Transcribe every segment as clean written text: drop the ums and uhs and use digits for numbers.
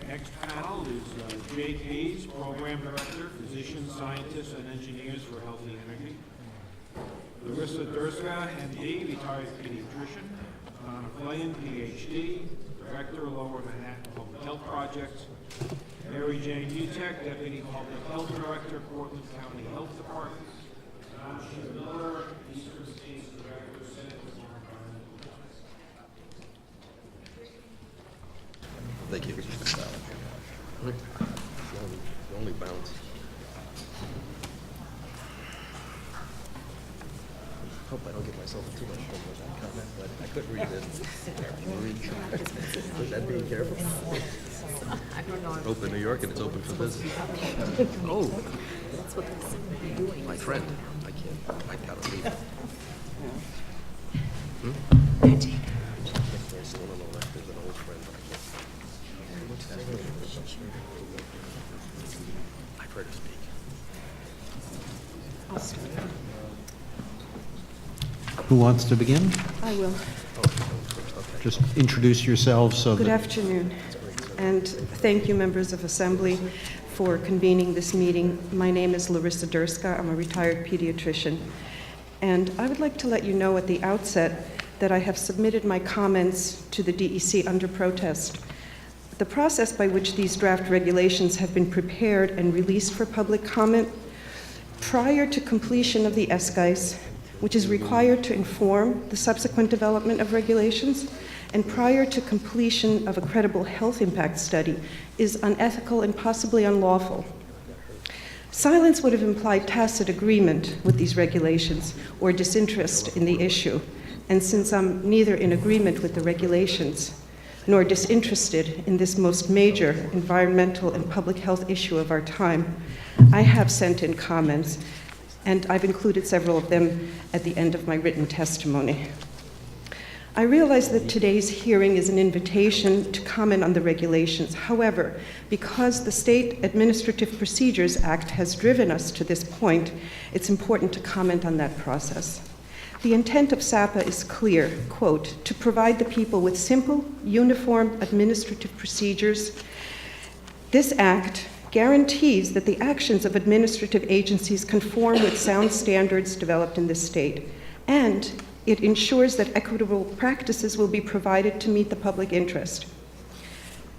Next panel is Jake Hayes, Program Director, Physicians, Scientists, and Engineers for Healthy Energy. Laryssa Dyrszka, MD, Retired Pediatrician. Donna Flayhan, Ph.D., Director, Lower Manhattan Public Health Projects. Mary Jane Uttech, Deputy Public Health Director, Cortland County Health Department. Ansje Miller, Eastern States Director, Center for Environmental Justice. Thank you. The only bounce. Hope I don't get myself in too much trouble with that comment, but I couldn't read it. Was that being careful? I don't know. Open New York and it's open for business. Oh, That's what they seem to be doing. my friend. I can't. I gotta leave. There's someone on the left. There's an old friend, but I can't. What's that? I've heard her speak. I'll start. Who wants to begin? I will. Just introduce yourselves so Good that afternoon, and thank you, members of Assembly, for convening this meeting. My name is Laryssa Dyrszka. I'm a retired pediatrician, and I would like to let you know at the outset that I have submitted my comments to the DEC under protest. The process by which these draft regulations have been prepared and released for public comment prior to completion of the SGIS, which is required to inform the subsequent development of regulations, and prior to completion of a credible health impact study, is unethical and possibly unlawful. Silence would have implied tacit agreement with these regulations or disinterest in the issue, and since I'm neither in agreement with the regulations nor disinterested in this most major environmental and public health issue of our time, I have sent in comments, and I've included several of them at the end of my written testimony. I realize that today's hearing is an invitation to comment on the regulations. However, because the State Administrative Procedures Act has driven us to this point, it's important to comment on that process. The intent of SAPA is clear, quote, to provide the people with simple, uniform administrative procedures. This act guarantees that the actions of administrative agencies conform with sound standards developed in this state, and it ensures that equitable practices will be provided to meet the public interest.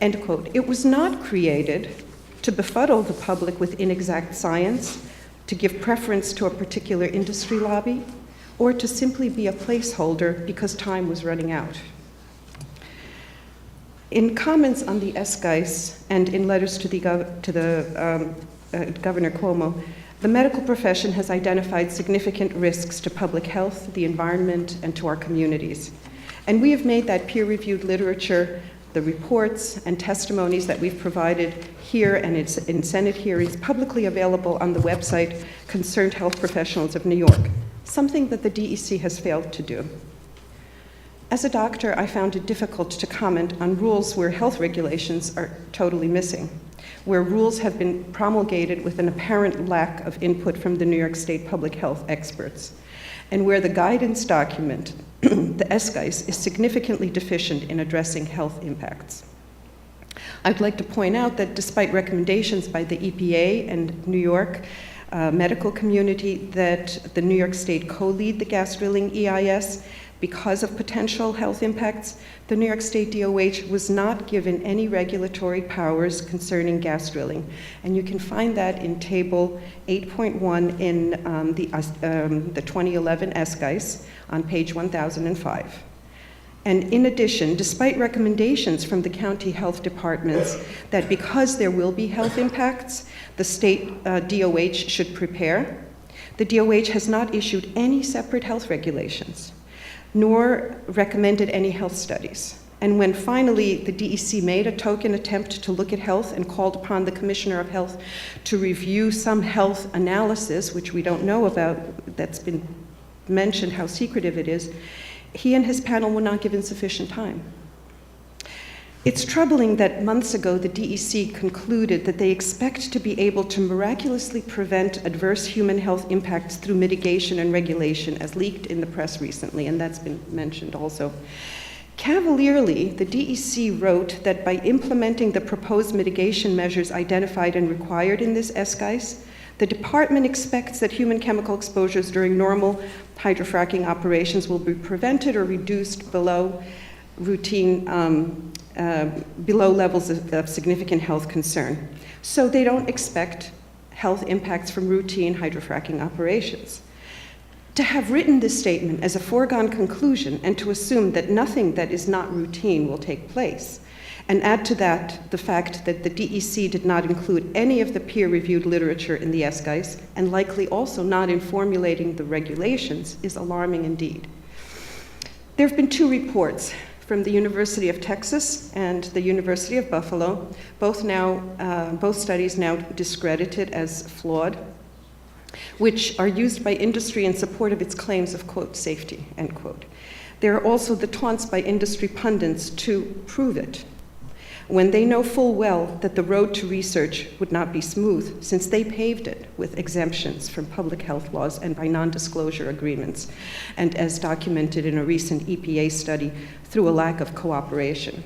End quote. It was not created to befuddle the public with inexact science, to give preference to a particular industry lobby, or to simply be a placeholder because time was running out. In comments on the SGIS and in letters to Governor Cuomo, the medical profession has identified significant risks to public health, the environment, and to our communities. And we have made that peer-reviewed literature, the reports and testimonies that we've provided here and in Senate hearings publicly available on the website Concerned Health Professionals of New York, something that the DEC has failed to do. As a doctor, I found it difficult to comment on rules where health regulations are totally missing, where rules have been promulgated with an apparent lack of input from the New York State public health experts, and where the guidance document, the SGIS, is significantly deficient in addressing health impacts. I'd like to point out that despite recommendations by the EPA and New York medical community that the New York State co-lead the gas drilling EIS, because of potential health impacts, the New York State DOH was not given any regulatory powers concerning gas drilling. And you can find that in Table 8.1 in the 2011 SGIS on page 1005. And in addition, despite recommendations from the county health departments that because there will be health impacts, the state DOH should prepare, the DOH has not issued any separate health regulations, nor recommended any health studies. And when finally the DEC made a token attempt to look at health and called upon the Commissioner of Health to review some health analysis, which we don't know about, that's been mentioned how secretive it is, he and his panel were not given sufficient time. It's troubling that months ago the DEC concluded that they expect to be able to miraculously prevent adverse human health impacts through mitigation and regulation, as leaked in the press recently, and that's been mentioned also. Cavalierly, the DEC wrote that by implementing the proposed mitigation measures identified and required in this SGICE, the department expects that human chemical exposures during normal hydrofracking operations will be prevented or reduced below routine, below levels of significant health concern. So they don't expect health impacts from routine hydrofracking operations. To have written this statement as a foregone conclusion and to assume that nothing that is not routine will take place, and add to that the fact that the DEC did not include any of the peer-reviewed literature in the SGICE, and likely also not in formulating the regulations, is alarming indeed. There have been 2 reports from the University of Texas and the University of Buffalo, both studies now discredited as flawed, which are used by industry in support of its claims of, quote, safety, end quote. There are also the taunts by industry pundits to prove it, when they know full well that the road to research would not be smooth, since they paved it with exemptions from public health laws and by non-disclosure agreements, and as documented in a recent EPA study, through a lack of cooperation.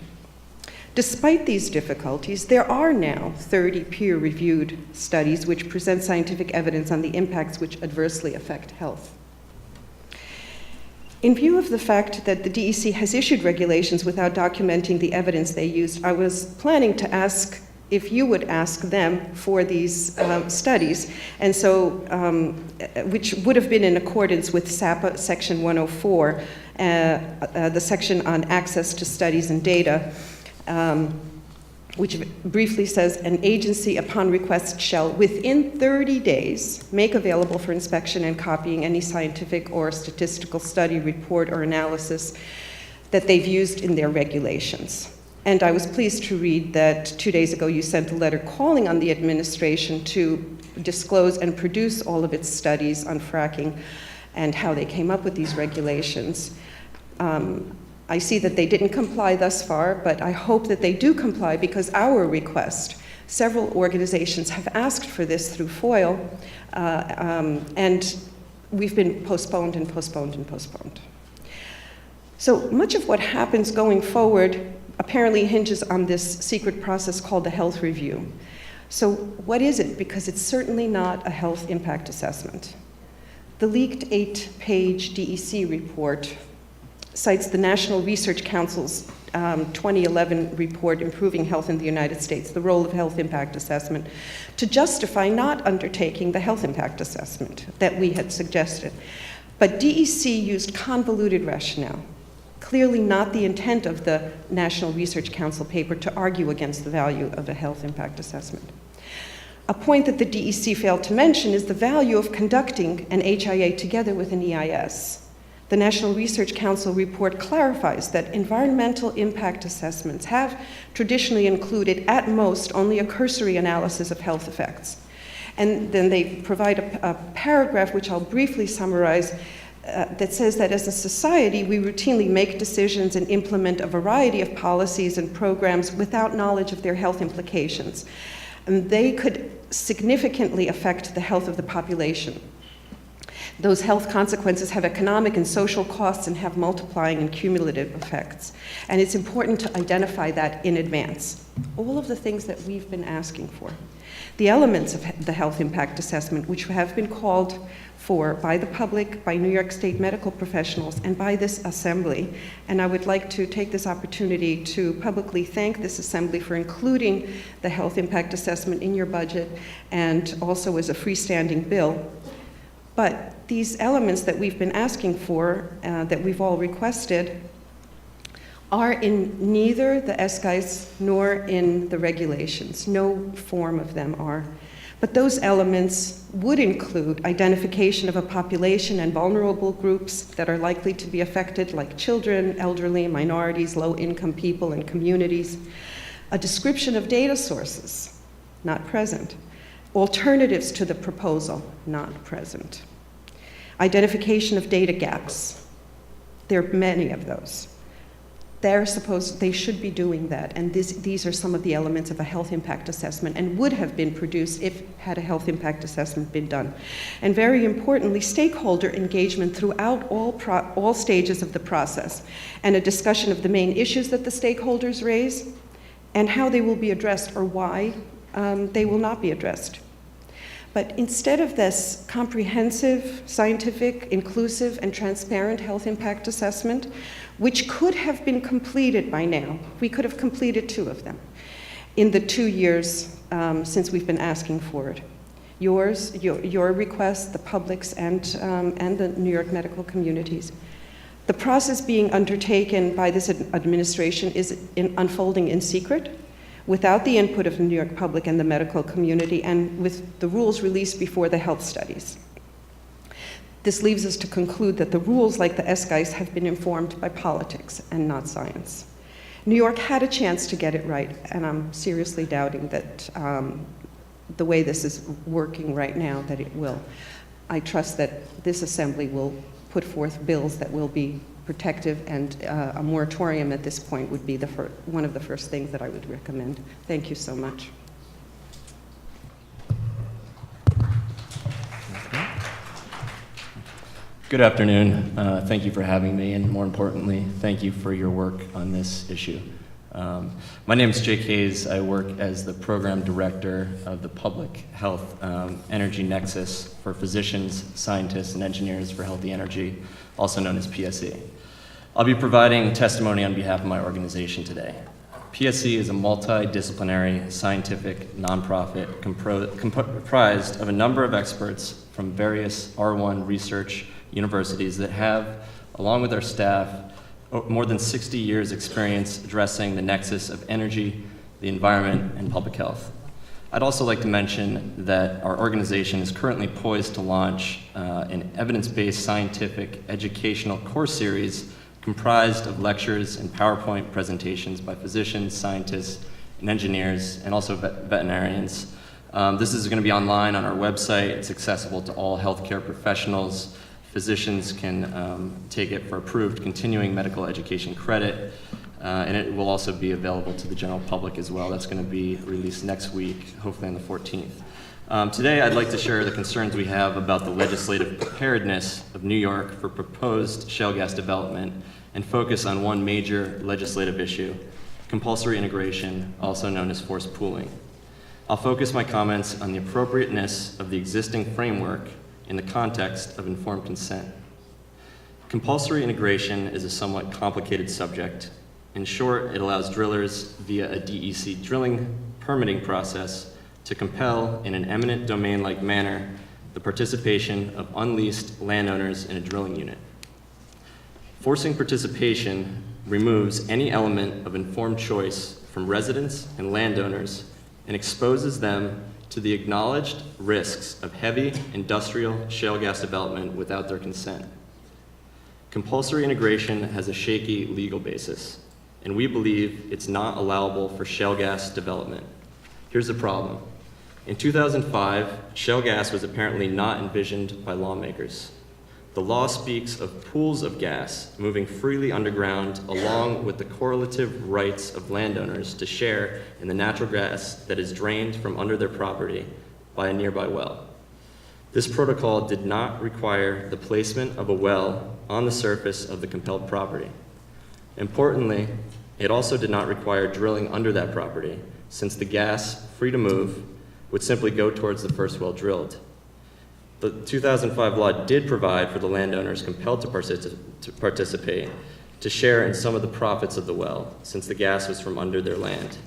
Despite these difficulties, there are now 30 peer-reviewed studies which present scientific evidence on the impacts which adversely affect health. In view of the fact that the DEC has issued regulations without documenting the evidence they used, I was planning to ask if you would ask them for these studies, and so, which would have been in accordance with SAPA Section 104, the section on access to studies and data, which briefly says, an agency upon request shall, within 30 days, make available for inspection and copying any scientific or statistical study, report, or analysis that they've used in their regulations. And I was pleased to read that 2 days ago you sent a letter calling on the administration to disclose and produce all of its studies on fracking and how they came up with these regulations. I see that they didn't comply thus far, but I hope that they do comply, because our request, several organizations have asked for this through FOIL, and we've been postponed and postponed and postponed. So much of what happens going forward apparently hinges on this secret process called the health review. So what is it? Because it's certainly not a health impact assessment. The leaked 8-page DEC report cites the National Research Council's 2011 report, Improving Health in the United States, the Role of Health Impact Assessment, to justify not undertaking the health impact assessment that we had suggested. But DEC used convoluted rationale, clearly not the intent of the National Research Council paper, to argue against the value of a health impact assessment. A point that the DEC failed to mention is the value of conducting an HIA together with an EIS. The National Research Council report clarifies that environmental impact assessments have traditionally included, at most, only a cursory analysis of health effects. And then they provide a paragraph, which I'll briefly summarize, that says that as a society, we routinely make decisions and implement a variety of policies and programs without knowledge of their health implications. And they could significantly affect the health of the population. Those health consequences have economic and social costs and have multiplying and cumulative effects. And it's important to identify that in advance. All of the things that we've been asking for. The elements of the health impact assessment, which have been called for by the public, by New York State medical professionals, and by this assembly. And I would like to take this opportunity to publicly thank this assembly for including the health impact assessment in your budget and also as a freestanding bill. But these elements that we've been asking for, that we've all requested, are in neither the SGICE nor in the regulations. No form of them are. But those elements would include identification of a population and vulnerable groups that are likely to be affected, like children, elderly, minorities, low-income people, and communities. A description of data sources, not present. Alternatives to the proposal, not present. Identification of data gaps. There are many of those. they should be doing that, and these are some of the elements of a health impact assessment and would have been produced if had a health impact assessment been done. And very importantly, stakeholder engagement throughout all stages of the process, and a discussion of the main issues that the stakeholders raise and how they will be addressed or why they will not be addressed. But instead of this comprehensive, scientific, inclusive, and transparent health impact assessment, which could have been completed by now, we could have completed 2 of them in the 2 years since we've been asking for it. Your request, the public's, and the New York medical communities. The process being undertaken by this administration is unfolding in secret, without the input of the New York public and the medical community, and with the rules released before the health studies. This leaves us to conclude that the rules, like the SGIs, have been informed by politics and not science. New York had a chance to get it right, and I'm seriously doubting that the way this is working right now, that it will. I trust that this assembly will put forth bills that will be protective, and a moratorium at this point would be one of the first things that I would recommend. Thank you so much. Good afternoon. Thank you for having me, and more importantly, thank you for your work on this issue. My name is Jake Hayes. I work as the program director of the Public Health Energy Nexus for Physicians, Scientists, and Engineers for Healthy Energy, also known as PSE. I'll be providing testimony on behalf of my organization today. PSE is a multidisciplinary scientific nonprofit comprised of a number of experts from various R1 research universities that have, along with our staff, more than 60 years experience addressing the nexus of energy, the environment, and public health. I'd also like to mention that our organization is currently poised to launch an evidence-based scientific educational course series comprised of lectures and PowerPoint presentations by physicians, scientists, and engineers, and also veterinarians. This is going to be online on our website. It's accessible to all healthcare professionals. Physicians can take it for approved continuing medical education credit, and it will also be available to the general public as well. That's going to be released next week, hopefully on the 14th. Today, I'd like to share the concerns we have about the legislative preparedness of New York for proposed shale gas development, and focus on one major legislative issue, compulsory integration, also known as forced pooling. I'll focus my comments on the appropriateness of the existing framework in the context of informed consent. Compulsory integration is a somewhat complicated subject. In short, it allows drillers via a DEC drilling permitting process to compel, in an eminent domain-like manner, the participation of unleased landowners in a drilling unit. Forcing participation removes any element of informed choice from residents and landowners and exposes them to the acknowledged risks of heavy industrial shale gas development without their consent. Compulsory integration has a shaky legal basis, and we believe it's not allowable for shale gas development. Here's the problem. In 2005, shale gas was apparently not envisioned by lawmakers. The law speaks of pools of gas moving freely underground along with the correlative rights of landowners to share in the natural gas that is drained from under their property by a nearby well. This protocol did not require the placement of a well on the surface of the compelled property. Importantly, it also did not require drilling under that property, since the gas, free to move, would simply go towards the first well drilled. The 2005 law did provide for the landowners compelled to participate to share in some of the profits of the well, since the gas was from under their land.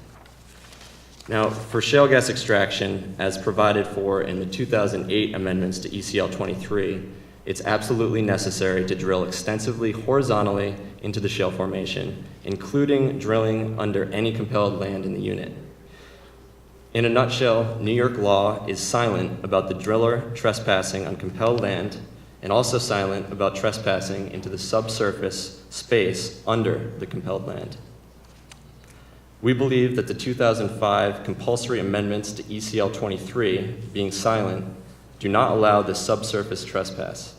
Now, for shale gas extraction, as provided for in the 2008 amendments to ECL 23, it's absolutely necessary to drill extensively horizontally into the shale formation, including drilling under any compelled land in the unit. In a nutshell, New York law is silent about the driller trespassing on compelled land, and also silent about trespassing into the subsurface space under the compelled land. We believe that the 2005 compulsory amendments to ECL 23, being silent, do not allow the subsurface trespass.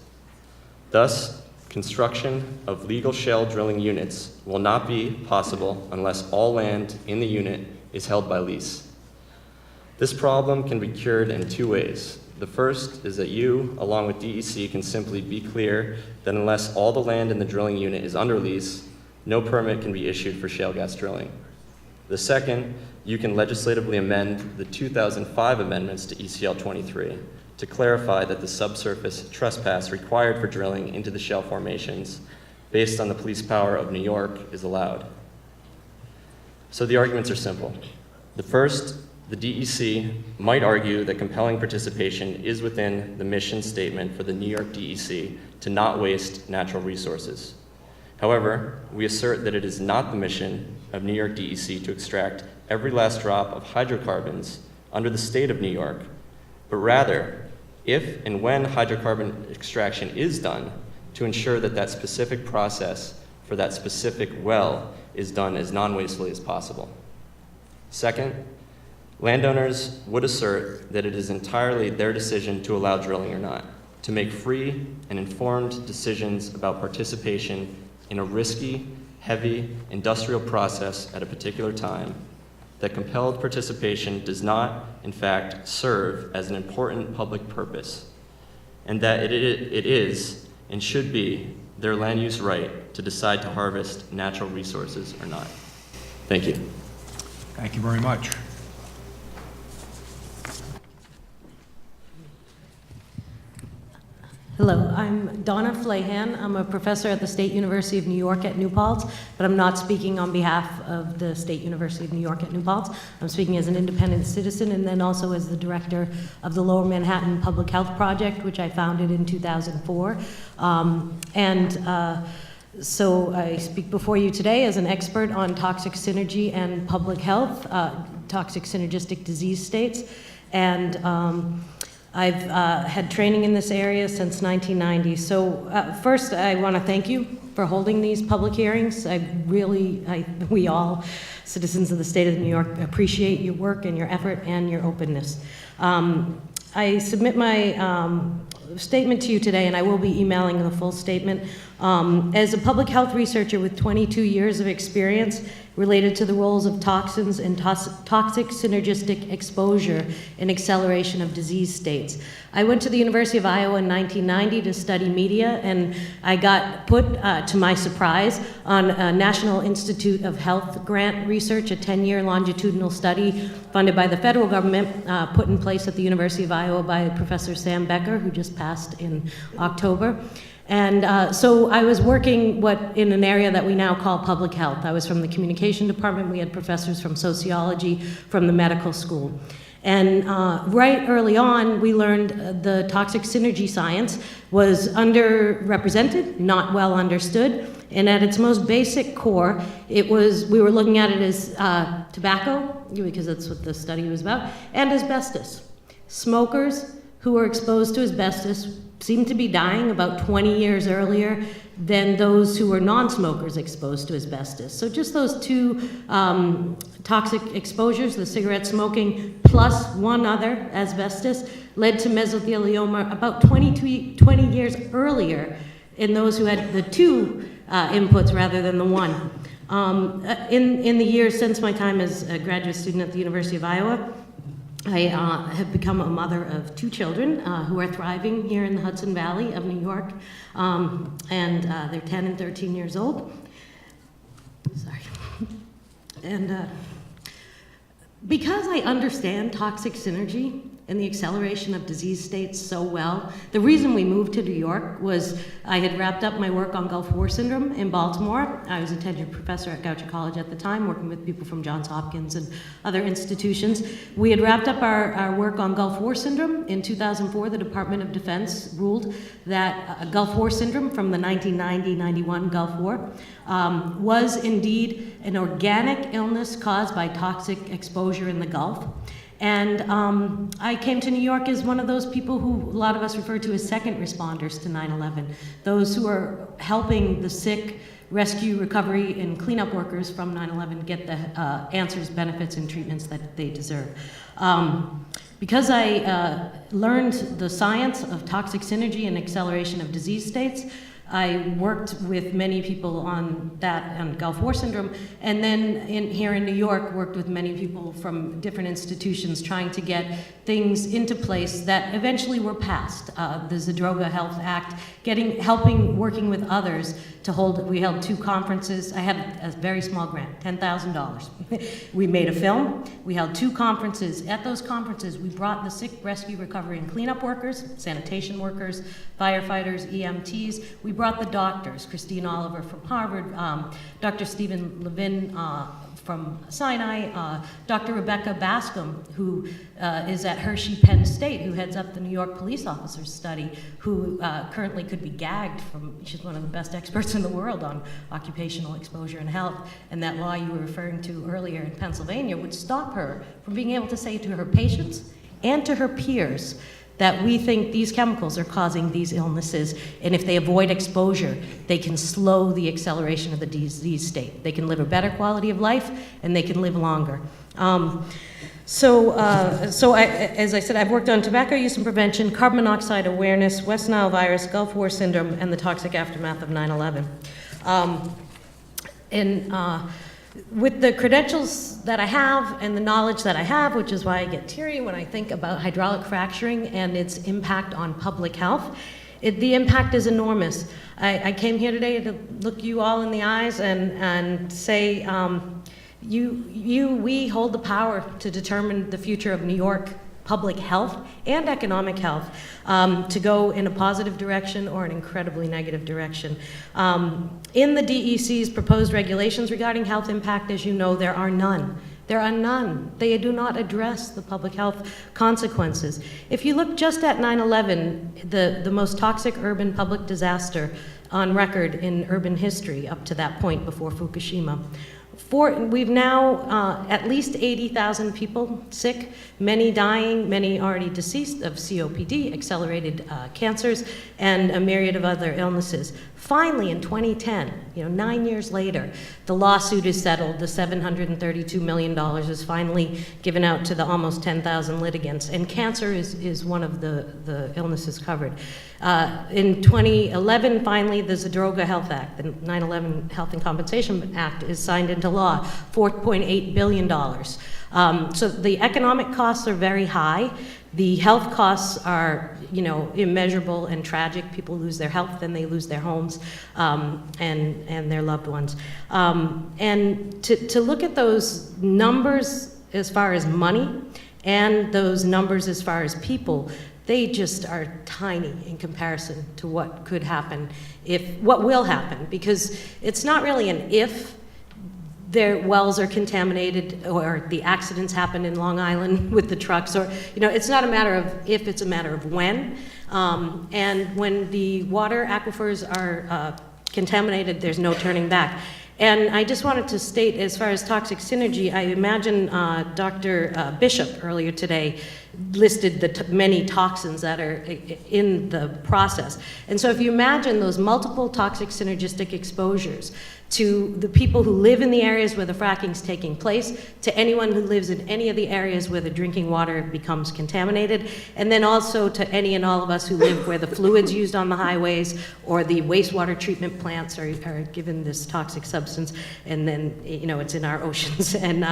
Thus, construction of legal shale drilling units will not be possible unless all land in the unit is held by lease. This problem can be cured in two ways. The first is that you, along with DEC, can simply be clear that unless all the land in the drilling unit is under lease, no permit can be issued for shale gas drilling. The second, you can legislatively amend the 2005 amendments to ECL 23 to clarify that the subsurface trespass required for drilling into the shale formations based on the police power of New York is allowed. So the arguments are simple. The first, the DEC might argue that compelling participation is within the mission statement for the New York DEC to not waste natural resources. However, we assert that it is not the mission of New York DEC to extract every last drop of hydrocarbons under the state of New York, but rather, if and when hydrocarbon extraction is done, to ensure that that specific process for that specific well is done as non-wastefully as possible. Second, landowners would assert that it is entirely their decision to allow drilling or not, to make free and informed decisions about participation in a risky, heavy industrial process at a particular time, that compelled participation does not, in fact, serve as an important public purpose, and that it is and should be their land use right to decide to harvest natural resources or not. Thank you. Thank you very much. Hello, I'm Donna Flayhan. I'm a professor at the State University of New York at New Paltz, but I'm not speaking on behalf of the State University of New York at New Paltz. I'm speaking as an independent citizen and then also as the director of the Lower Manhattan Public Health Project, which I founded in 2004. So I speak before you today as an expert on toxic synergy and public health, toxic synergistic disease states, and I've had training in this area since 1990. So first, I want to thank you for holding these public hearings. We all, citizens of the state of New York, appreciate your work and your effort and your openness. I submit my statement to you today, and I will be emailing the full statement. As a public health researcher with 22 years of experience related to the roles of toxins and toxic synergistic exposure in acceleration of disease states. I went to the University of Iowa in 1990 to study media, and I got put, to my surprise, on a National Institute of Health grant research, a 10-year longitudinal study funded by the federal government, put in place at the University of Iowa by Professor Sam Becker, who just passed in October. And so I was working in an area that we now call public health. I was from the communication department. We had professors from sociology, from the medical school. And right early on, we learned the toxic synergy science was underrepresented, not well understood. And at its most basic core, we were looking at it as tobacco, because that's what the study was about, and asbestos. Smokers who were exposed to asbestos seem to be dying about 20 years earlier than those who were non-smokers exposed to asbestos. So just those two toxic exposures, the cigarette smoking plus one other, asbestos, led to mesothelioma about 20 years earlier in those who had the two inputs rather than the one. In the years since my time as a graduate student at the University of Iowa, I have become a mother of two children who are thriving here in the Hudson Valley of New York, and they're 10 and 13 years old. Sorry. And because I understand toxic synergy and the acceleration of disease states so well, the reason we moved to New York was I had wrapped up my work on Gulf War syndrome in Baltimore. I was a tenured professor at Goucher College at the time, working with people from Johns Hopkins and other institutions. We had wrapped up our work on Gulf War syndrome. In 2004, the Department of Defense ruled that Gulf War syndrome from the 1990-91 Gulf War was indeed an organic illness caused by toxic exposure in the Gulf. And I came to New York as one of those people who a lot of us refer to as second responders to 9/11, those who are helping the sick, rescue, recovery, and cleanup workers from 9/11 get the answers, benefits, and treatments that they deserve. Because I learned the science of toxic synergy and acceleration of disease states, I worked with many people on that, on Gulf War syndrome, and then here in New York, worked with many people from different institutions trying to get things into place that eventually were passed. The Zadroga Health Act, working with others to we held 2 conferences. I had a very small grant, $10,000. We made a film, we held 2 conferences. At those conferences, we brought the sick, rescue, recovery, and cleanup workers, sanitation workers, firefighters, EMTs. We brought the doctors, Christine Oliver from Harvard, Dr. Stephen Levin from Sinai, Dr. Rebecca Bascom, who is at Hershey Penn State, who heads up the New York police officers study, who currently could be gagged she's one of the best experts in the world on occupational exposure and health, and that law you were referring to earlier in Pennsylvania would stop her from being able to say to her patients and to her peers that we think these chemicals are causing these illnesses, and if they avoid exposure, they can slow the acceleration of the disease state. They can live a better quality of life, and they can live longer. As I said, I've worked on tobacco use and prevention, carbon monoxide awareness, West Nile virus, Gulf War syndrome, and the toxic aftermath of 9/11. With the credentials that I have and the knowledge that I have, which is why I get teary when I think about hydraulic fracturing and its impact on public health, the impact is enormous. I came here today to look you all in the eyes and say, we hold the power to determine the future of New York public health and economic health, to go in a positive direction or an incredibly negative direction. In the DEC's proposed regulations regarding health impact, as you know, there are none. There are none. They do not address the public health consequences. If you look just at 9/11, the most toxic urban public disaster on record in urban history up to that point before Fukushima, we've now at least 80,000 people sick, many dying, many already deceased of COPD, accelerated cancers, and a myriad of other illnesses. Finally, in 2010, 9 years later, the lawsuit is settled. The $732 million is finally given out to the almost 10,000 litigants, and cancer is one of the illnesses covered. In 2011, finally, the Zadroga Health Act, the 9/11 Health and Compensation Act, is signed into law, $4.8 billion. So the economic costs are very high. The health costs are, immeasurable and tragic. People lose their health, then they lose their homes and their loved ones. And to look at those numbers as far as money and those numbers as far as people, they just are tiny in comparison to what could happen, what will happen, because it's not really an if their wells are contaminated or the accidents happen in Long Island with the trucks, or, it's not a matter of if, it's a matter of when. And when the water aquifers are contaminated, there's no turning back. And I just wanted to state, as far as toxic synergy, I imagine Dr. Bishop earlier today listed the many toxins that are in the process. And so if you imagine those multiple toxic synergistic exposures to the people who live in the areas where the fracking is taking place, to anyone who lives in any of the areas where the drinking water becomes contaminated, and then also to any and all of us who live where the fluids used on the highways or the wastewater treatment plants are given this toxic substance, and then it's in our oceans. And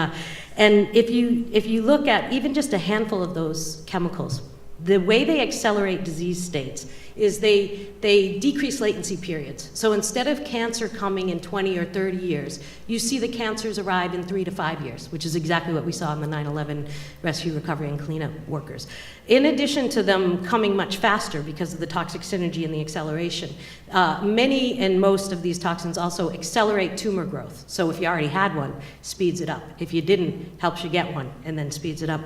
if you look at even just a handful of those chemicals, the way they accelerate disease states is they decrease latency periods. So instead of cancer coming in 20 or 30 years, you see the cancers arrive in 3 to 5 years, which is exactly what we saw in the 9/11 rescue, recovery, and cleanup workers. In addition to them coming much faster because of the toxic synergy and the acceleration, many and most of these toxins also accelerate tumor growth. So if you already had one, speeds it up. If you didn't, helps you get one, and then speeds it up.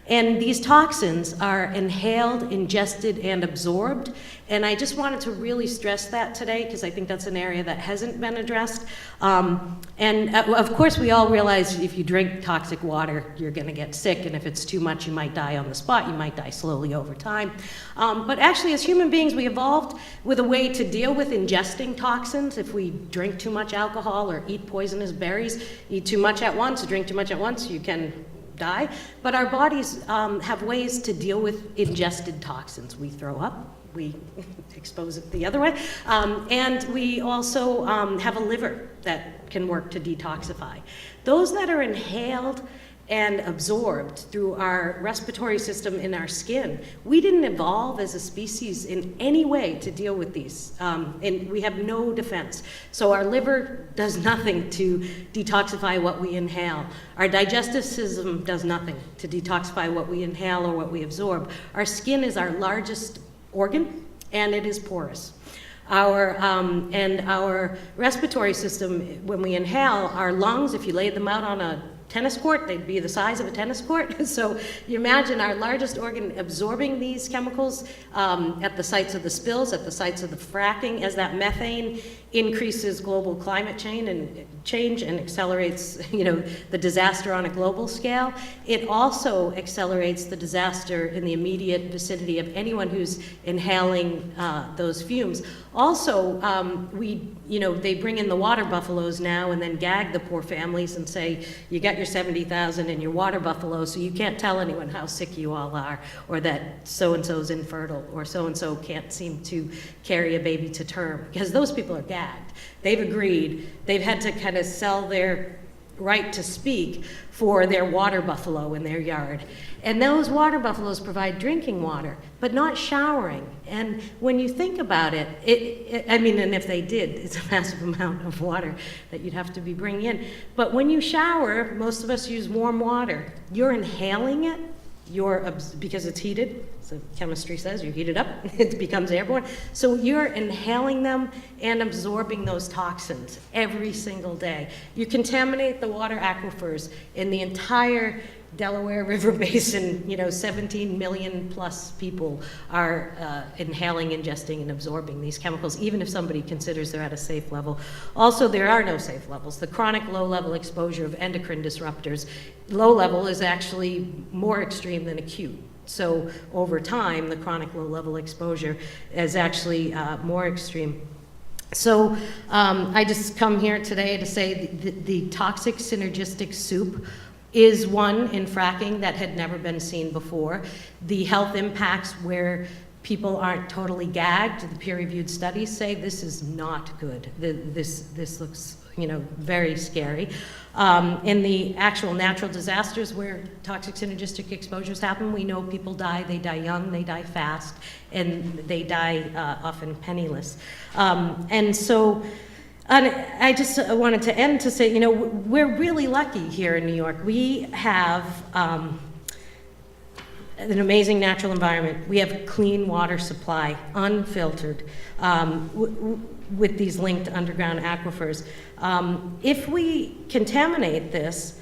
And these toxins are inhaled, ingested, and absorbed. And I just wanted to really stress that today, because I think that's an area that hasn't been addressed. Of course, we all realize if you drink toxic water, you're going to get sick. And if it's too much, you might die on the spot. You might die slowly over time. But actually, as human beings, we evolved with a way to deal with ingesting toxins. If we drink too much alcohol or eat poisonous berries, eat too much at once, or drink too much at once, you can die. But our bodies have ways to deal with ingested toxins. We throw up, we expose it the other way, and we also have a liver that can work to detoxify. Those that are inhaled and absorbed through our respiratory system in our skin, we didn't evolve as a species in any way to deal with these, and we have no defense. So our liver does nothing to detoxify what we inhale. Our digestive system does nothing to detoxify what we inhale or what we absorb. Our skin is our largest organ, and it is porous. And our respiratory system, when we inhale, our lungs, if you laid them out on a tennis court, they'd be the size of a tennis court. So you imagine our largest organ absorbing these chemicals at the sites of the spills, at the sites of the fracking, as that methane increases global climate change and accelerates, the disaster on a global scale. It also accelerates the disaster in the immediate vicinity of anyone who's inhaling those fumes. Also, they bring in the water buffaloes now and then gag the poor families and say, you got your 70,000 and your water buffalo, so you can't tell anyone how sick you all are, or that so-and-so's infertile, or so-and-so can't seem to carry a baby to term, because those people are gagged. They've agreed. They've had to kind of sell their right to speak for their water buffalo in their yard. And those water buffaloes provide drinking water, but not showering. And when you think about it, and if they did, it's a massive amount of water that you'd have to be bringing in. But when you shower, most of us use warm water. You're inhaling it, because it's heated, so chemistry says you heat it up, it becomes airborne. So you're inhaling them and absorbing those toxins every single day. You contaminate the water aquifers in the entire Delaware River Basin. 17 million plus people are inhaling, ingesting, and absorbing these chemicals, even if somebody considers they're at a safe level. Also, there are no safe levels. The chronic low-level exposure of endocrine disruptors, low level is actually more extreme than acute. So over time, the chronic low-level exposure is actually more extreme. So I just come here today to say the toxic synergistic soup is one in fracking that had never been seen before. The health impacts where people aren't totally gagged, the peer-reviewed studies say this is not good. This looks, very scary. In the actual natural disasters where toxic synergistic exposures happen, we know people die. They die young, they die fast, and they die often penniless. And I just wanted to end to say, we're really lucky here in New York. We have an amazing natural environment. We have clean water supply, unfiltered, with these linked underground aquifers. If we contaminate this,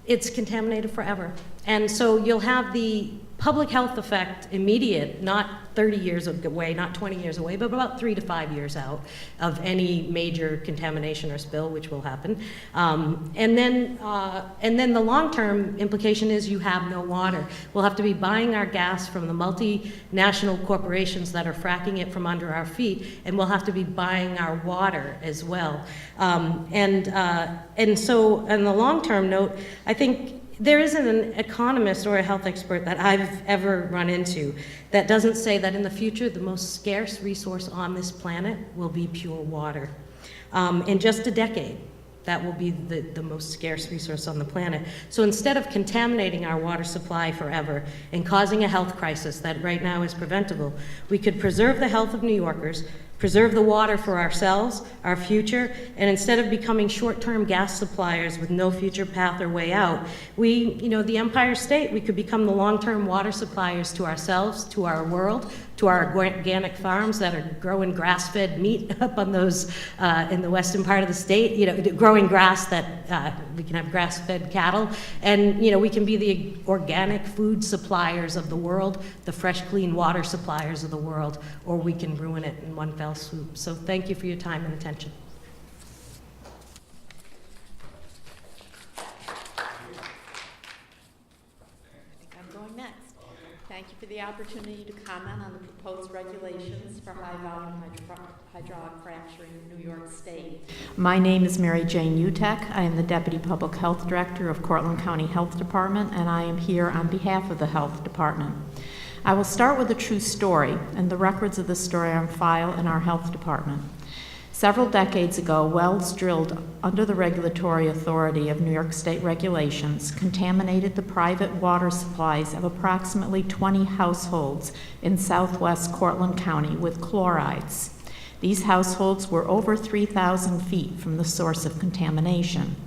it's contaminated forever. And so you'll have the public health effect immediate, not 30 years away, not 20 years away, but about 3 to 5 years out of any major contamination or spill, which will happen. And then the long-term implication is you have no water. We'll have to be buying our gas from the multinational corporations that are fracking it from under our feet, and we'll have to be buying our water as well. And so on the long-term note, I think there isn't an economist or a health expert that I've ever run into that doesn't say that in the future, the most scarce resource on this planet will be pure water. In just a decade, that will be the most scarce resource on the planet. So instead of contaminating our water supply forever and causing a health crisis that right now is preventable, we could preserve the health of New Yorkers, preserve the water for ourselves, our future, and instead of becoming short-term gas suppliers with no future path or way out, the Empire State, we could become the long-term water suppliers to ourselves, to our world, to our organic farms that are growing grass-fed meat up on those in the western part of the state, growing grass that we can have grass-fed cattle, and we can be the organic food suppliers of the world, the fresh, clean water suppliers of the world, or we can ruin it in one fell swoop. So thank you for your time and attention. I'm going next. Thank Thank you for the opportunity to comment on the proposed regulations for high-volume hydraulic fracturing in New York State. My name is Mary Jane Uttech. I am the Deputy Public Health Director of Cortland County Health Department, and I am here on behalf of the Health Department. I will start with a true story, and the records of the story are on file in our Health Department. Several decades ago, wells drilled under the regulatory authority of New York State regulations contaminated the private water supplies of approximately 20 households in southwest Cortland County with chlorides. These households were over 3,000 feet from the source of contamination.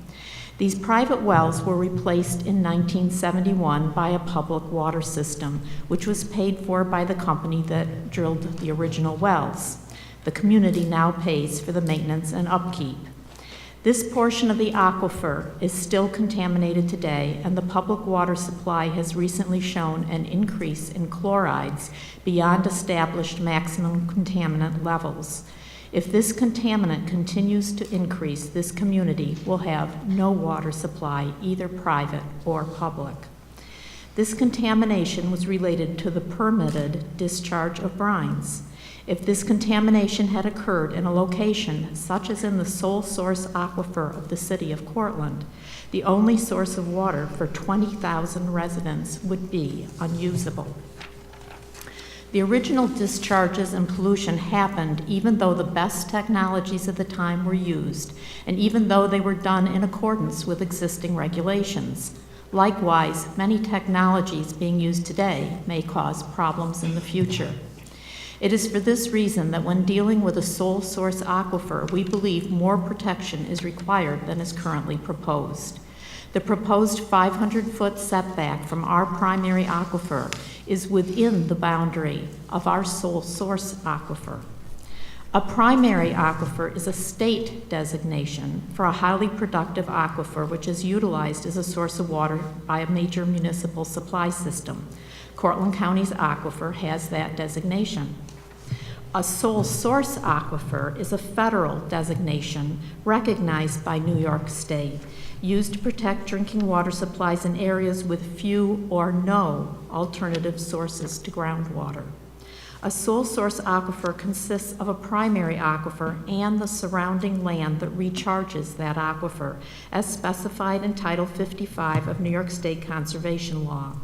These private wells were replaced in 1971 by a public water system, which was paid for by the company that drilled the original wells. The community now pays for the maintenance and upkeep. This portion of the aquifer is still contaminated today, and the public water supply has recently shown an increase in chlorides beyond established maximum contaminant levels. If this contaminant continues to increase, this community will have no water supply, either private or public. This contamination was related to the permitted discharge of brines. If this contamination had occurred in a location such as in the sole source aquifer of the city of Cortland, the only source of water for 20,000 residents would be unusable. The original discharges and pollution happened even though the best technologies of the time were used, and even though they were done in accordance with existing regulations. Likewise, many technologies being used today may cause problems in the future. It is for this reason that when dealing with a sole source aquifer, we believe more protection is required than is currently proposed. The proposed 500-foot setback from our primary aquifer is within the boundary of our sole source aquifer. A primary aquifer is a state designation for a highly productive aquifer which is utilized as a source of water by a major municipal supply system. Cortland County's aquifer has that designation. A sole source aquifer is a federal designation recognized by New York State, used to protect drinking water supplies in areas with few or no alternative sources to groundwater. A sole source aquifer consists of a primary aquifer and the surrounding land that recharges that aquifer, as specified in Title 55 of New York State Conservation Law.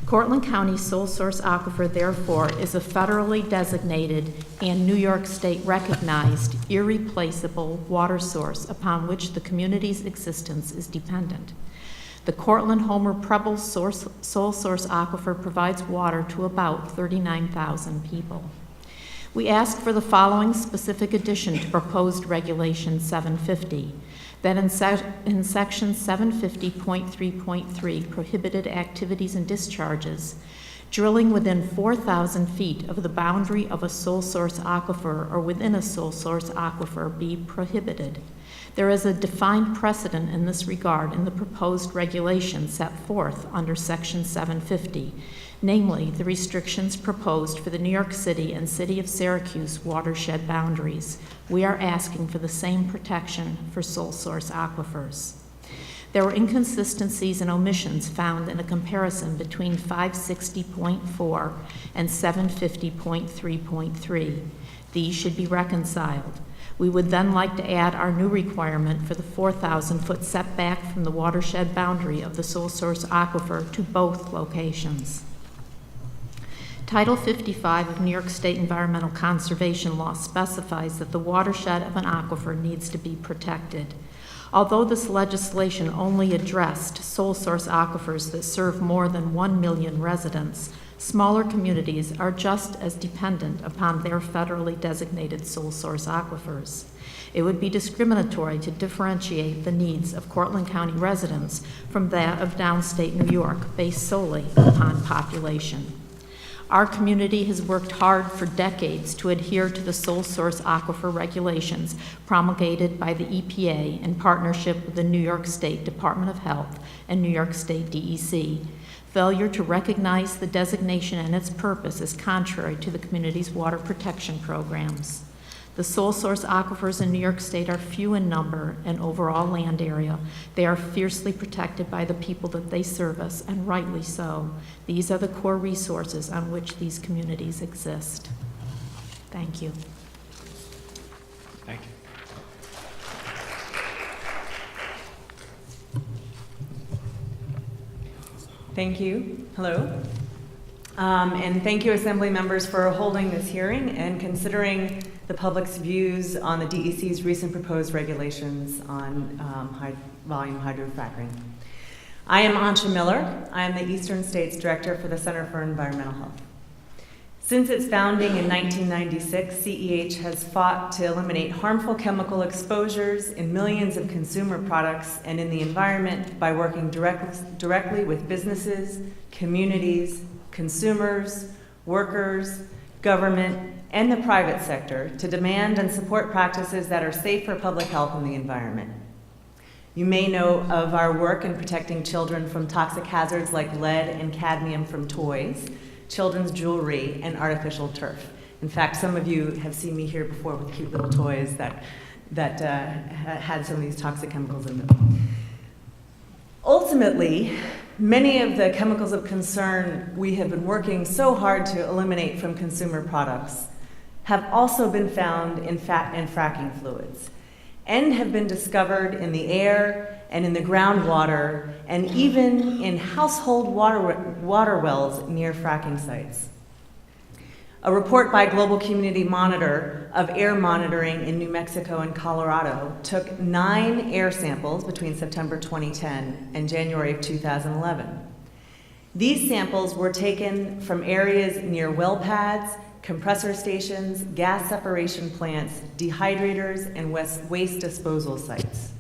Cortland County sole source aquifer, therefore, is a federally designated and New York State recognized irreplaceable water source upon which the community's existence is dependent. The Cortland Homer Preble sole source aquifer provides water to about 39,000 people. We ask for the following specific addition to proposed Regulation 750. That in Section 750.3.3, prohibited activities and discharges, drilling within 4,000 feet of the boundary of a sole source aquifer or within a sole source aquifer be prohibited. There is a defined precedent in this regard in the proposed regulation set forth under Section 750, namely the restrictions proposed for the New York City and City of Syracuse watershed boundaries. We are asking for the same protection for sole source aquifers. There were inconsistencies and omissions found in a comparison between 560.4 and 750.3.3. These should be reconciled. We would then like to add our new requirement for the 4,000-foot setback from the watershed boundary of the sole source aquifer to both locations. Title 55 of New York State Environmental Conservation Law specifies that the watershed of an aquifer needs to be protected. Although this legislation only addressed sole source aquifers that serve more than 1 million residents, smaller communities are just as dependent upon their federally designated sole source aquifers. It would be discriminatory to differentiate the needs of Cortland County residents from that of downstate New York based solely upon population. Our community has worked hard for decades to adhere to the sole source aquifer regulations promulgated by the EPA in partnership with the New York State Department of Health and New York State DEC. Failure to recognize the designation and its purpose is contrary to the community's water protection programs. The sole source aquifers in New York State are few in number and overall land area. They are fiercely protected by the people that they service, and rightly so. These are the core resources on which these communities exist. Thank you. Thank you. Thank you. Hello. And thank you, Assembly members, for holding this hearing and considering the public's views on the DEC's recent proposed regulations on high-volume hydrofracking. I am Ansje Miller. I am the Eastern States Director for the Center for Environmental Health. Since its founding in 1996, CEH has fought to eliminate harmful chemical exposures in millions of consumer products and in the environment by working directly with businesses, communities, consumers, workers, government, and the private sector to demand and support practices that are safe for public health and the environment. You may know of our work in protecting children from toxic hazards like lead and cadmium from toys, children's jewelry, and artificial turf. In fact, some of you have seen me here before with cute little toys that had some of these toxic chemicals in them. Ultimately, many of the chemicals of concern we have been working so hard to eliminate from consumer products have also been found in fracking fluids and have been discovered in the air and in the groundwater and even in household water wells near fracking sites. A report by Global Community Monitor of air monitoring in New Mexico and Colorado took 9 air samples between September 2010 and January of 2011. These samples were taken from areas near well pads, compressor stations, gas separation plants, dehydrators, and waste disposal sites.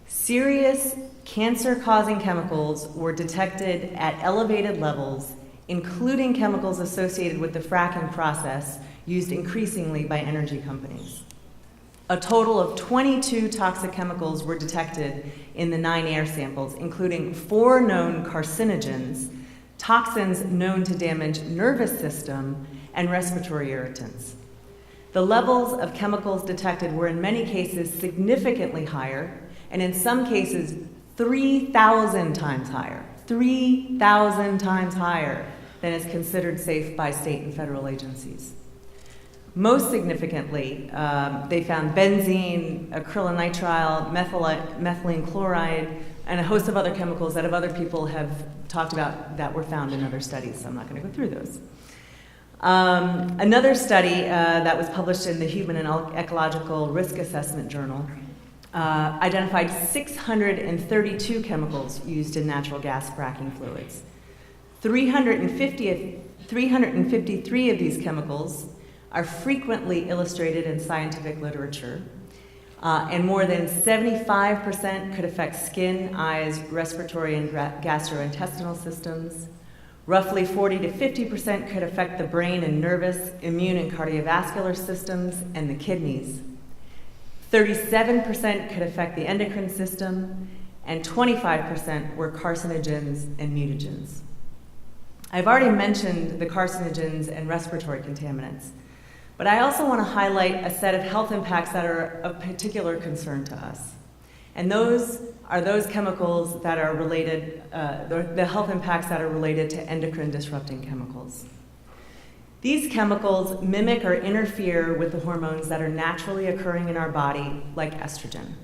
Serious cancer-causing chemicals were detected at elevated levels, including chemicals associated with the fracking process used increasingly by energy companies. A total of 22 toxic chemicals were detected in the 9 air samples, including 4 known carcinogens, toxins known to damage nervous system, and respiratory irritants. The levels of chemicals detected were in many cases significantly higher, and in some cases 3,000 times higher. 3,000 times higher than is considered safe by state and federal agencies. Most significantly, they found benzene, acrylonitrile, methylene chloride, and a host of other chemicals that other people have talked about that were found in other studies, so I'm not going to go through those. Another study that was published in the Human and Ecological Risk Assessment Journal identified 632 chemicals used in natural gas fracking fluids. 353 of these chemicals are frequently illustrated in scientific literature, and more than 75% could affect skin, eyes, respiratory, and gastrointestinal systems. Roughly 40 to 50% could affect the brain and nervous, immune, and cardiovascular systems and the kidneys. 37% could affect the endocrine system, and 25% were carcinogens and mutagens. I've already mentioned the carcinogens and respiratory contaminants, but I also want to highlight a set of health impacts that are of particular concern to us. And those are those chemicals that are related, the health impacts that are related to endocrine disrupting chemicals. These chemicals mimic or interfere with the hormones that are naturally occurring in our body, like estrogen.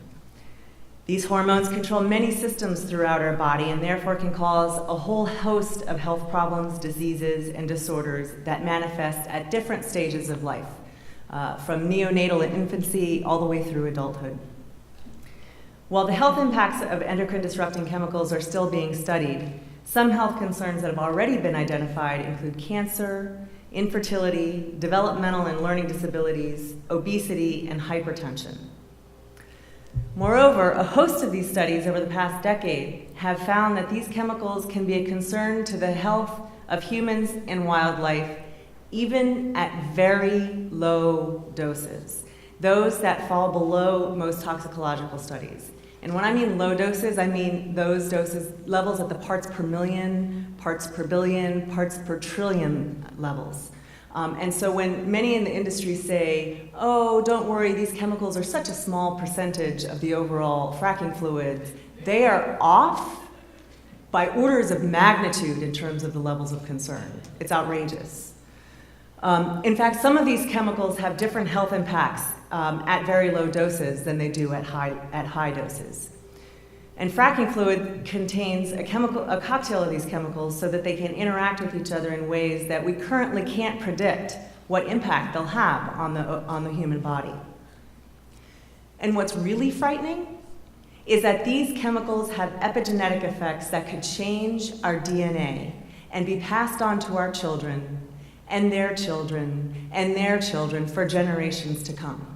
These hormones control many systems throughout our body and therefore can cause a whole host of health problems, diseases, and disorders that manifest at different stages of life, from neonatal infancy all the way through adulthood. While the health impacts of endocrine disrupting chemicals are still being studied, some health concerns that have already been identified include cancer, infertility, developmental and learning disabilities, obesity, and hypertension. Moreover, a host of these studies over the past decade have found that these chemicals can be a concern to the health of humans and wildlife, even at very low doses, those that fall below most toxicological studies. And when I mean low doses, I mean those doses, levels at the parts per million, parts per billion, parts per trillion levels. And so when many in the industry say, oh, don't worry, these chemicals are such a small percentage of the overall fracking fluids, they are off by orders of magnitude in terms of the levels of concern. It's outrageous. In fact, some of these chemicals have different health impacts at very low doses than they do at high doses. And fracking fluid contains a cocktail of these chemicals so that they can interact with each other in ways that we currently can't predict what impact they'll have on the human body. And what's really frightening is that these chemicals have epigenetic effects that could change our DNA and be passed on to our children and their children and their children for generations to come.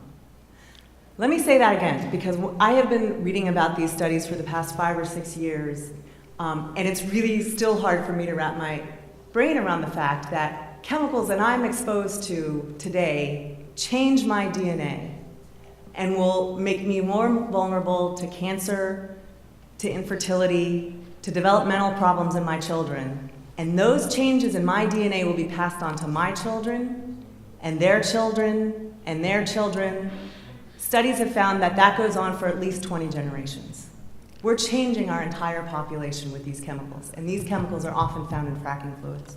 Let me say that again, because I have been reading about these studies for the past 5 or 6 years, and it's really still hard for me to wrap my brain around the fact that chemicals that I'm exposed to today change my DNA and will make me more vulnerable to cancer, to infertility, to developmental problems in my children. And those changes in my DNA will be passed on to my children, and their children, and their children. Studies have found that that goes on for at least 20 generations. We're changing our entire population with these chemicals, and these chemicals are often found in fracking fluids.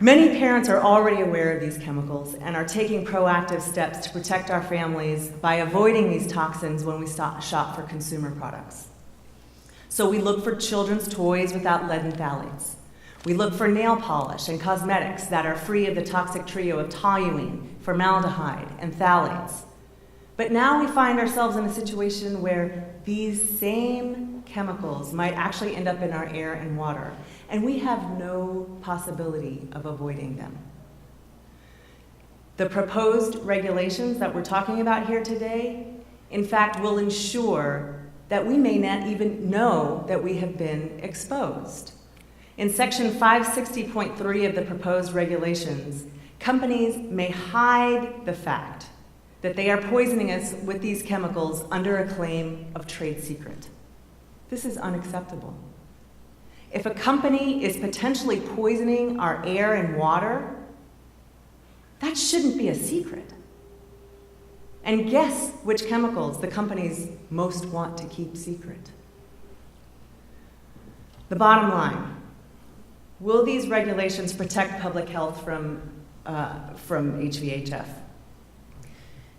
Many parents are already aware of these chemicals and are taking proactive steps to protect our families by avoiding these toxins when we shop for consumer products. So we look for children's toys without lead and phthalates. We look for nail polish and cosmetics that are free of the toxic trio of toluene, formaldehyde, and phthalates. But now we find ourselves in a situation where these same chemicals might actually end up in our air and water, and we have no possibility of avoiding them. The proposed regulations that we're talking about here today, in fact, will ensure that we may not even know that we have been exposed. In Section 560.3 of the proposed regulations, companies may hide the fact that they are poisoning us with these chemicals under a claim of trade secret. This is unacceptable. If a company is potentially poisoning our air and water, that shouldn't be a secret. And guess which chemicals the companies most want to keep secret? The bottom line, will these regulations protect public health from HVHF?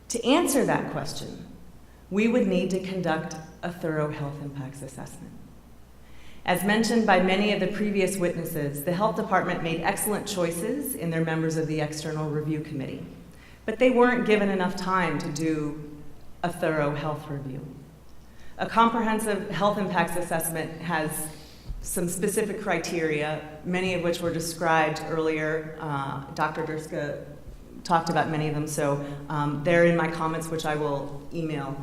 To answer that question, we would need to conduct a thorough health impacts assessment. As mentioned by many of the previous witnesses, the Health Department made excellent choices in their members of the External Review Committee, but they weren't given enough time to do a thorough health review. A comprehensive health impacts assessment has some specific criteria, many of which were described earlier. Dr. Dyrszka talked about many of them, so they're in my comments, which I will email,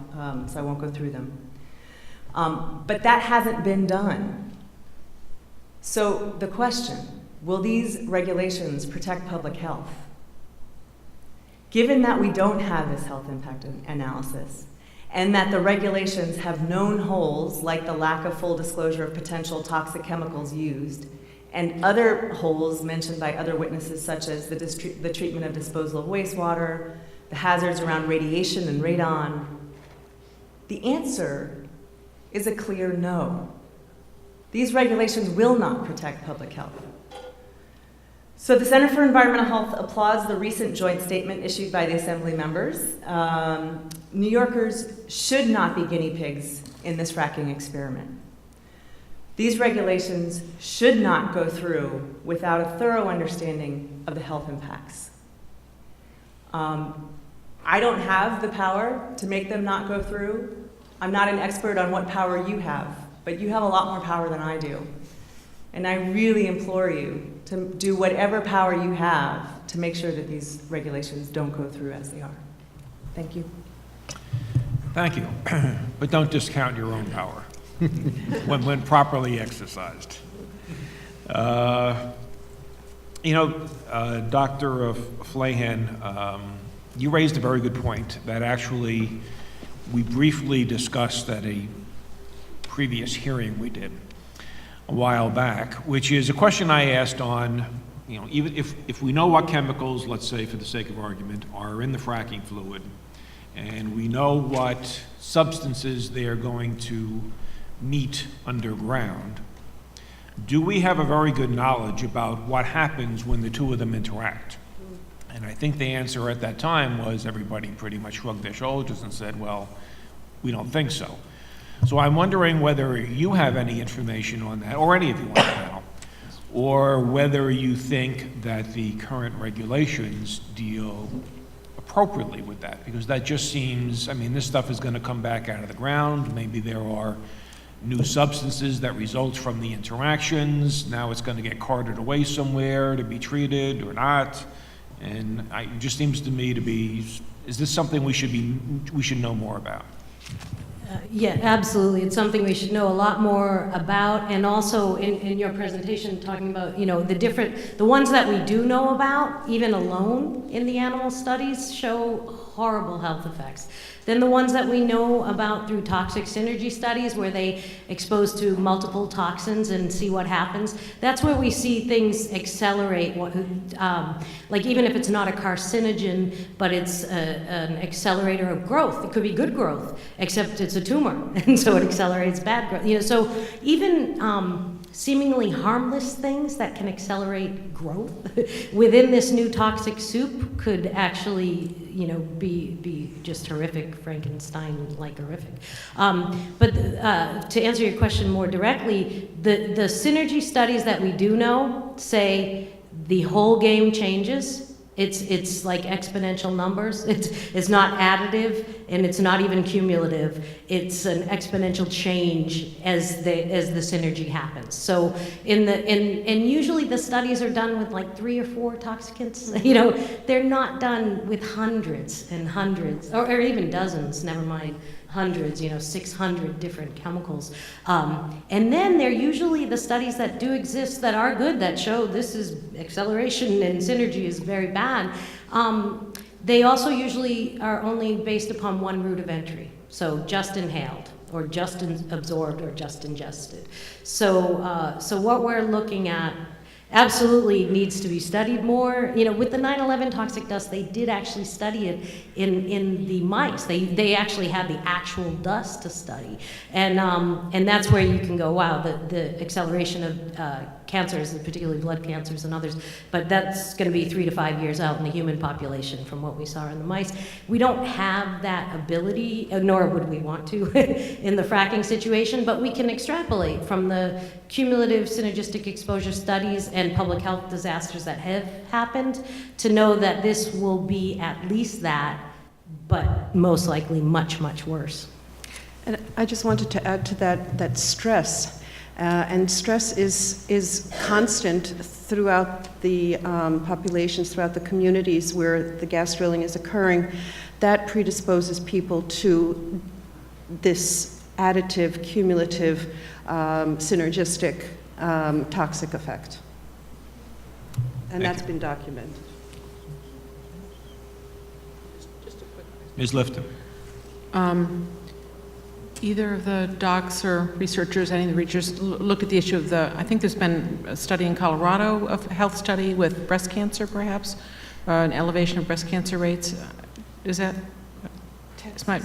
so I won't go through them. But that hasn't been done. So the question, will these regulations protect public health? Given that we don't have this health impact analysis, and that the regulations have known holes like the lack of full disclosure of potential toxic chemicals used, and other holes mentioned by other witnesses such as the treatment of disposal of wastewater, the hazards around radiation and radon, the answer is a clear no. These regulations will not protect public health. So the Center for Environmental Health applauds the recent joint statement issued by the Assembly members. New Yorkers should not be guinea pigs in this fracking experiment. These regulations should not go through without a thorough understanding of the health impacts. I don't have the power to make them not go through. I'm not an expert on what power you have, but you have a lot more power than I do. And I really implore you to do whatever power you have to make sure that these regulations don't go through as they are. Thank you. Thank you. But don't discount your own power when properly exercised. Dr. Flayhan, you raised a very good point that actually we briefly discussed at a previous hearing we did a while back, which is a question I asked on you know, even if we know what chemicals, let's say for the sake of argument, are in the fracking fluid, and we know what substances they are going to meet underground, do we have a very good knowledge about what happens when the two of them interact? And I think the answer at that time was everybody pretty much shrugged their shoulders and said, well, we don't think so. So I'm wondering whether you have any information on that, or any of you on the panel, or whether you think that the current regulations deal appropriately with that, because that just seems, I mean, this stuff is going to come back out of the ground. Maybe there are new substances that result from the interactions. Now it's going to get carted away somewhere to be treated or not. And it just seems to me to be, is this something we should know more about? Yeah, absolutely. It's something we should know a lot more about, and also in your presentation talking about, you know, the ones that we do know about, even alone in the animal studies, show horrible health effects. Then the ones that we know about through toxic synergy studies, where they expose to multiple toxins and see what happens, that's where we see things accelerate. Like even if it's not a carcinogen, but it's an accelerator of growth. It could be good growth, except it's a tumor, and so it accelerates bad growth. You know, so even seemingly harmless things that can accelerate growth within this new toxic soup could actually, you know, be just horrific, Frankenstein-like horrific. But to answer your question more directly, the synergy studies that we do know say the whole game changes. It's like exponential numbers. It's not additive, and it's not even cumulative. It's an exponential change as the synergy happens. So and usually the studies are done with like 3 or 4 toxicants. You know, they're not done with hundreds and hundreds, or even dozens. Never mind hundreds. You know, 600 different chemicals. And then they're usually the studies that do exist that are good, that show this is acceleration and synergy is very bad. They also usually are only based upon one route of entry. So just inhaled, or just absorbed, or just ingested. So what we're looking at absolutely needs to be studied more. You know, with the 9/11 toxic dust, they did actually study it in the mice. They actually had the actual dust to study, and that's where you can go, wow, the acceleration of cancers, and particularly blood cancers and others. But that's going to be 3 to 5 years out in the human population from what we saw in the mice. We don't have that ability, nor would we want to, in the fracking situation. But we can extrapolate from the cumulative synergistic exposure studies and public health disasters that have happened to know that this will be at least that, but most likely much, much worse. And I just wanted to add to that stress. And stress is constant throughout the populations, throughout the communities where the gas drilling is occurring. That predisposes people to this additive, cumulative, synergistic, toxic effect. And that's been documented. Ms. Lifton. Either of the docs or researchers, any of the researchers, looked at the issue of I think there's been a study in Colorado, a health study with breast cancer, perhaps, an elevation of breast cancer rates. Is that,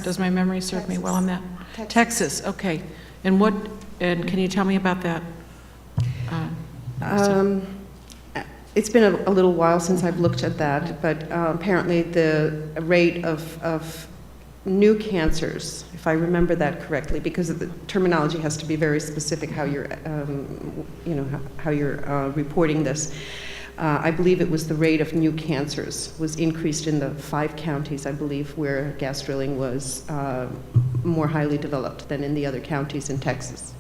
does my memory serve me well on that? Texas, okay. And can you tell me about that? It's been a little while since I've looked at that, but apparently the rate of new cancers, if I remember that correctly, because the terminology has to be very specific how you're, how you're reporting this. I believe it was the rate of new cancers was increased in the 5 counties, I believe, where gas drilling was more highly developed than in the other counties in Texas.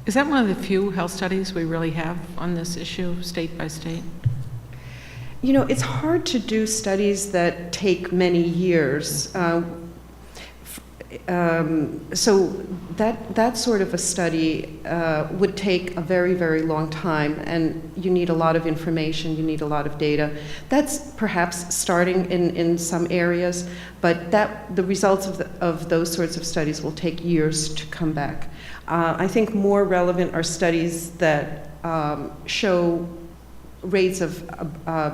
Is that one of the few health studies we really have on this issue, state by state? You know, it's hard to do studies that take many years. So that sort of a study would take a very, very long time, and you need a lot of information, you need a lot of data. That's perhaps starting in some areas, but the results of those sorts of studies will take years to come back. I think more relevant are studies that show rates of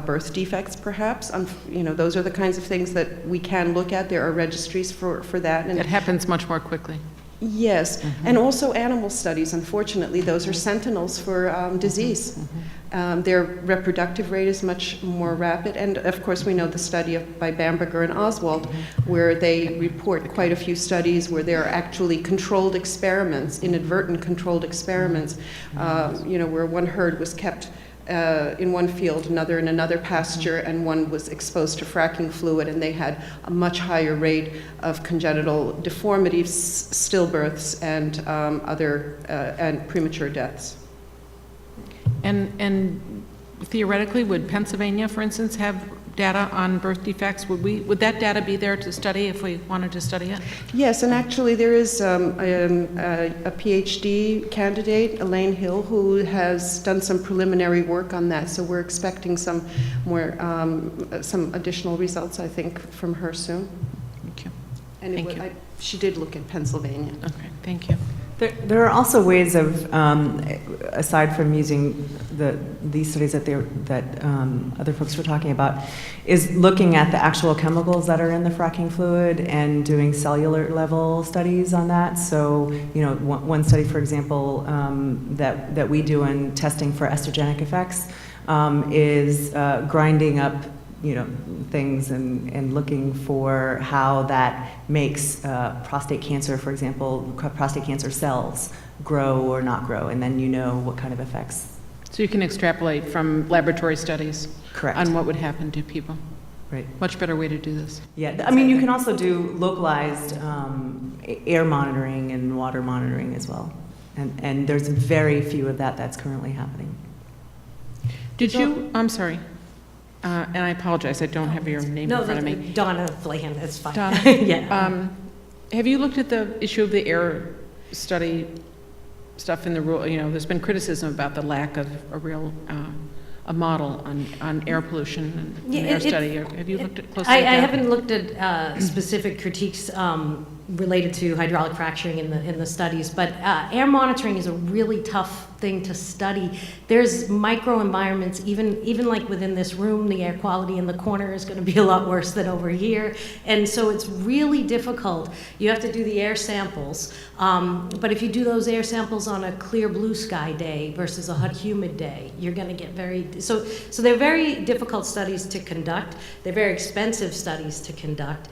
birth defects, perhaps. Those are the kinds of things that we can look at. There are registries for that. And It happens much more quickly. yes, and also animal studies. Unfortunately, those are sentinels for disease. Their reproductive rate is much more rapid, and of course we know the study by Bamberger and Oswald, where they report quite a few studies where there are actually controlled experiments, inadvertent controlled experiments, where one herd was kept in one field, another in another pasture, and one was exposed to fracking fluid, and they had a much higher rate of congenital deformities, stillbirths, and and premature deaths. And theoretically, would Pennsylvania, for instance, have data on birth defects? Would that data be there to study if we wanted to study it? Yes, and actually there is a Ph.D. candidate, Elaine Hill, who has done some preliminary work on that. So we're expecting some more, some additional results, I think, from her soon. Thank you. And Thank you. she did look at Pennsylvania. Okay, thank you. There are also ways of, aside from using these studies that other folks were talking about, is looking at the actual chemicals that are in the fracking fluid and doing cellular level studies on that. So, one study, for example, that we do in testing for estrogenic effects is grinding up things and looking for how that makes prostate cancer, for example, prostate cancer cells grow or not grow, and then what kind of effects. So you can extrapolate from laboratory studies. Correct. On what would happen to people. Right. Much better way to do this. Yeah, I mean, you can also do localized air monitoring and water monitoring as well, and there's very few of that's currently happening. I'm sorry. And I apologize, I don't have your name in front of me. Donna Flayhan, that's fine. Donna, yeah. Have you looked at the issue of the air study stuff in the rule? There's been criticism about the lack of a real a model on air pollution and air study. Have you looked at closely at that? I haven't looked at specific critiques related to hydraulic fracturing in the studies, but air monitoring is a really tough thing to study. There's microenvironments, even like within this room, the air quality in the corner is going to be a lot worse than over here, and so it's really difficult. You have to do the air samples, but if you do those air samples on a clear blue sky day versus a hot humid day, you're going to get so they're very difficult studies to conduct. They're very expensive studies to conduct.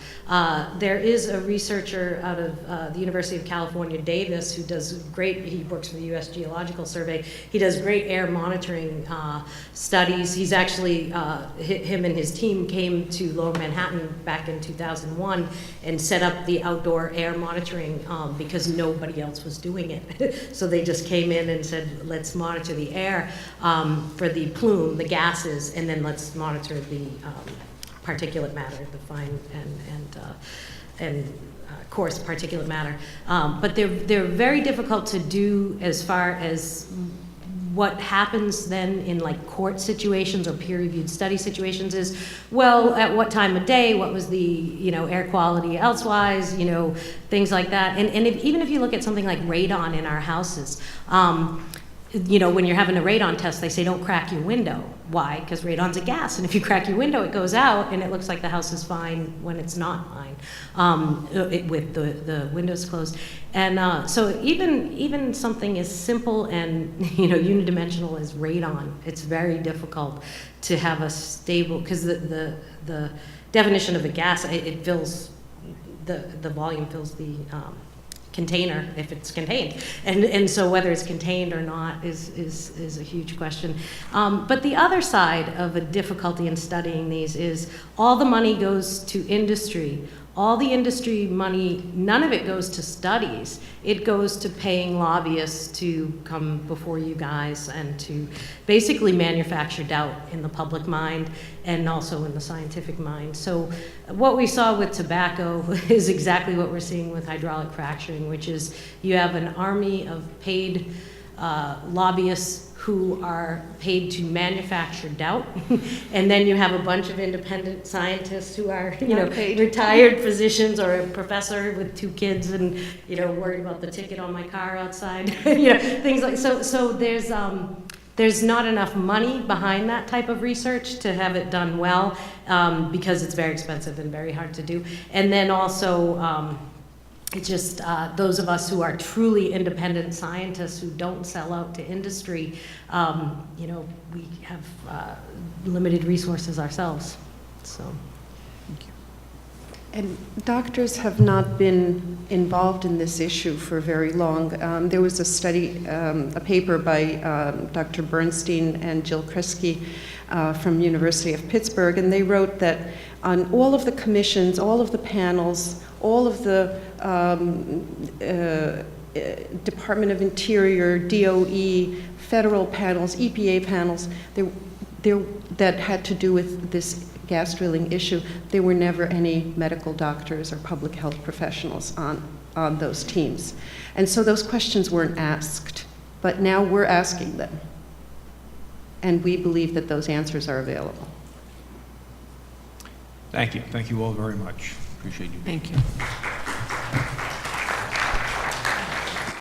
There is a researcher out of the University of California, Davis, who does he works for the U.S. Geological Survey. He does great air monitoring studies. He's actually, him and his team came to Lower Manhattan back in 2001 and set up the outdoor air monitoring because nobody else was doing it. So they just came in and said, let's monitor the air for the plume, the gases, and then let's monitor the particulate matter, the fine and coarse particulate matter. But they're very difficult to do as far as what happens then in like court situations or peer-reviewed study situations is, well, at what time of day, what was the air quality elsewise, things like that. And even if you look at something like radon in our houses, when you're having a radon test, they say don't crack your window. Why? Because radon's a gas, and if you crack your window, it goes out, and it looks like the house is fine when it's not fine, with the windows closed. And so even something as simple and unidimensional as radon, it's very difficult to have a stable, because the definition of a gas, it fills the volume fills the container if it's contained, and so whether it's contained or not is a huge question. But the other side of a difficulty in studying these is all the money goes to industry. All the industry money, none of it goes to studies. It goes to paying lobbyists to come before you guys and to basically manufacture doubt in the public mind and also in the scientific mind. So what we saw with tobacco is exactly what we're seeing with hydraulic fracturing, which is you have an army of paid lobbyists who are paid to manufacture doubt, and then you have a bunch of independent scientists who are, retired physicians or a professor with 2 kids and, worried about the ticket on my car outside, things like so. So there's There's not enough money behind that type of research to have it done well, because it's very expensive and very hard to do. And then also, it's just those of us who are truly independent scientists who don't sell out to industry, you know, we have limited resources ourselves, so. And doctors have not been involved in this issue for very long. There was a study, a paper by Dr. Bernstein and Jill Kresge from University of Pittsburgh, and they wrote that on all of the commissions, all of the panels, all of the Department of Interior, DOE, federal panels, EPA panels, that had to do with this gas drilling issue, there were never any medical doctors or public health professionals on those teams. And so those questions weren't asked, but now we're asking them. And we believe that those answers are available. Thank you. Thank you all very much. Appreciate you being here. Thank you.